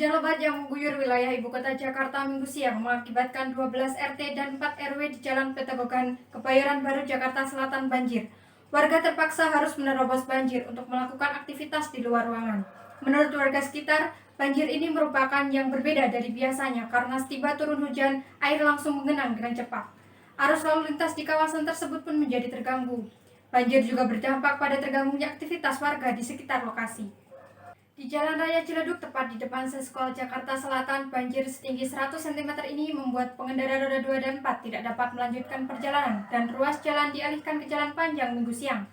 Hujan lebat yang mengguyur wilayah ibu kota Jakarta Minggu siang mengakibatkan 12 RT dan 4 RW di Jalan Petogogan, Kebayoran Baru, Jakarta Selatan banjir. Warga terpaksa harus menerobos banjir untuk melakukan aktivitas di luar ruangan. Menurut warga sekitar, banjir ini merupakan yang berbeda dari biasanya karena setiba turun hujan, air langsung menggenang dengan cepat. Arus lalu lintas di kawasan tersebut pun menjadi terganggu. Banjir juga berdampak pada terganggunya aktivitas warga di sekitar lokasi. Di Jalan Raya Ciledug, tepat di depan Sekolah Jakarta Selatan, banjir setinggi 100 cm ini membuat pengendara roda 2 dan 4 tidak dapat melanjutkan perjalanan dan ruas jalan dialihkan ke jalan panjang Minggu siang.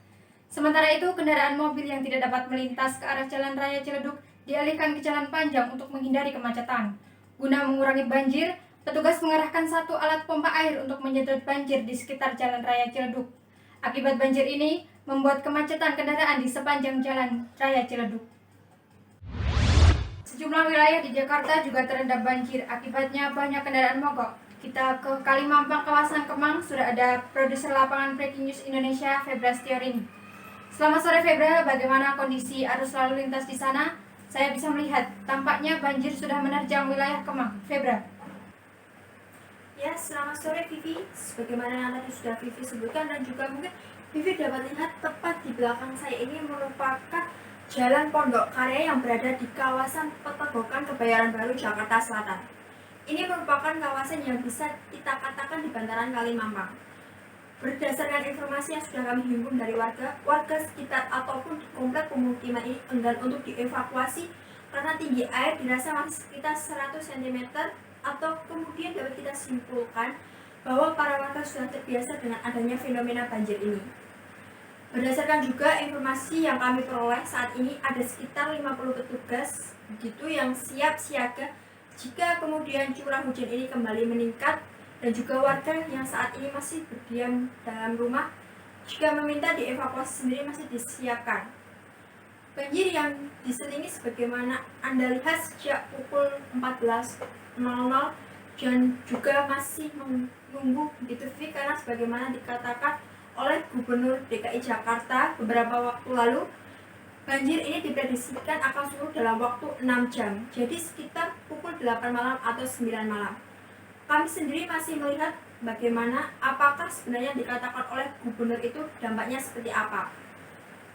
Sementara itu, kendaraan mobil yang tidak dapat melintas ke arah Jalan Raya Ciledug dialihkan ke jalan panjang untuk menghindari kemacetan. Guna mengurangi banjir, petugas mengerahkan satu alat pompa air untuk menyedot banjir di sekitar Jalan Raya Ciledug. Akibat banjir ini, membuat kemacetan kendaraan di sepanjang Jalan Raya Ciledug. Sejumlah wilayah di Jakarta juga terendam banjir, akibatnya banyak kendaraan mogok. Kita ke Kalimampang, kawasan Kemang, sudah ada produser lapangan Breaking News Indonesia, Febra Stiorini. Selamat sore Febra, bagaimana kondisi arus lalu lintas di sana? Saya bisa melihat, tampaknya banjir sudah menerjang wilayah Kemang. Febra. Ya, selamat sore Vivi. Sebagaimana yang tadi sudah Vivi sebutkan dan juga mungkin Vivi dapat lihat tepat di belakang saya ini merupakan Jalan Pondok Karya yang berada di kawasan Petogogan, Kebayoran Baru, Jakarta Selatan. Ini merupakan kawasan yang bisa kita katakan di bantaran Kalimampang. Berdasarkan informasi yang sudah kami himpun dari warga sekitar ataupun di komplek pemukiman ini enggan untuk dievakuasi karena tinggi air dirasa masih sekitar 100 cm atau kemudian dapat kita simpulkan bahwa para warga sudah terbiasa dengan adanya fenomena banjir ini. Berdasarkan juga informasi yang kami peroleh, saat ini ada sekitar 50 petugas begitu yang siap siaga jika kemudian curah hujan ini kembali meningkat, dan juga warga yang saat ini masih berdiam dalam rumah jika meminta dievakuasi sendiri masih disiapkan. Banjir yang diselingi sebagaimana Anda lihat sejak pukul 14.00 dan juga masih menunggu begitu karena sebagaimana dikatakan oleh Gubernur DKI Jakarta beberapa waktu lalu, banjir ini diprediksikan akan surut dalam waktu 6 jam, jadi sekitar pukul 8 malam atau 9 malam. Kami sendiri masih melihat bagaimana apakah sebenarnya dikatakan oleh Gubernur itu dampaknya seperti apa.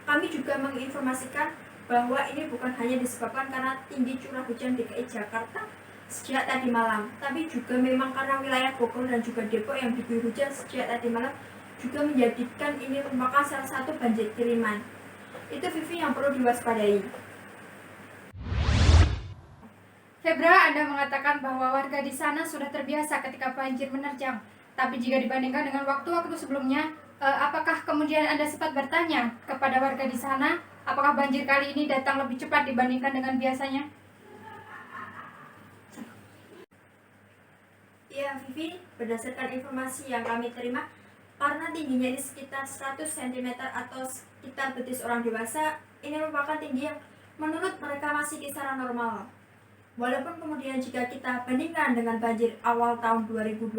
Kami juga menginformasikan bahwa ini bukan hanya disebabkan karena tinggi curah hujan DKI Jakarta sejak tadi malam, tapi juga memang karena wilayah Bogor dan juga Depok yang diguyur hujan sejak tadi malam juga menjadikan ini merupakan salah satu banjir kiriman. Itu Vivi yang perlu diwaspadai. Febra, Anda mengatakan bahwa warga di sana sudah terbiasa ketika banjir menerjang. Tapi jika dibandingkan dengan waktu-waktu sebelumnya, apakah kemudian Anda sempat bertanya kepada warga di sana, apakah banjir kali ini datang lebih cepat dibandingkan dengan biasanya? Ya, Vivi, berdasarkan informasi yang kami terima, karena tingginya ini sekitar 100 cm atau sekitar betis orang dewasa, ini merupakan tinggi yang menurut mereka masih kisaran normal. Walaupun kemudian jika kita bandingkan dengan banjir awal tahun 2020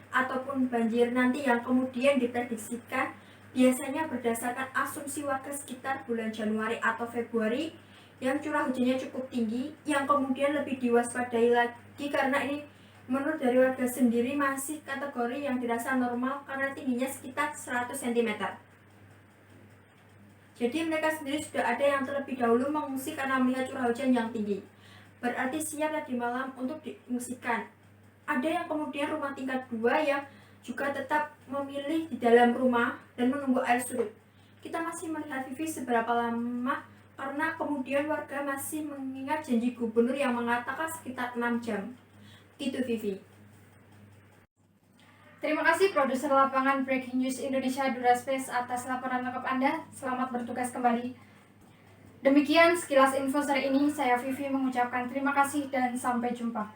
ataupun banjir nanti yang kemudian diprediksikan, biasanya berdasarkan asumsi warga sekitar bulan Januari atau Februari yang curah hujannya cukup tinggi, yang kemudian lebih diwaspadai lagi karena ini menurut dari warga sendiri masih kategori yang dirasa normal karena tingginya sekitar 100 cm. Jadi mereka sendiri sudah ada yang terlebih dahulu mengungsi karena melihat curah hujan yang tinggi. Berarti siap tadi malam untuk diungsikan. Ada yang kemudian rumah tingkat 2 yang juga tetap memilih di dalam rumah dan menunggu air surut. Kita masih melihat Vivi seberapa lama karena kemudian warga masih mengingat janji gubernur yang mengatakan sekitar 6 jam. Itu Vivi. Terima kasih produser lapangan Breaking News Indonesia Duraspace atas laporan lengkap Anda. Selamat bertugas kembali. Demikian sekilas info sore ini, saya Vivi mengucapkan terima kasih dan sampai jumpa.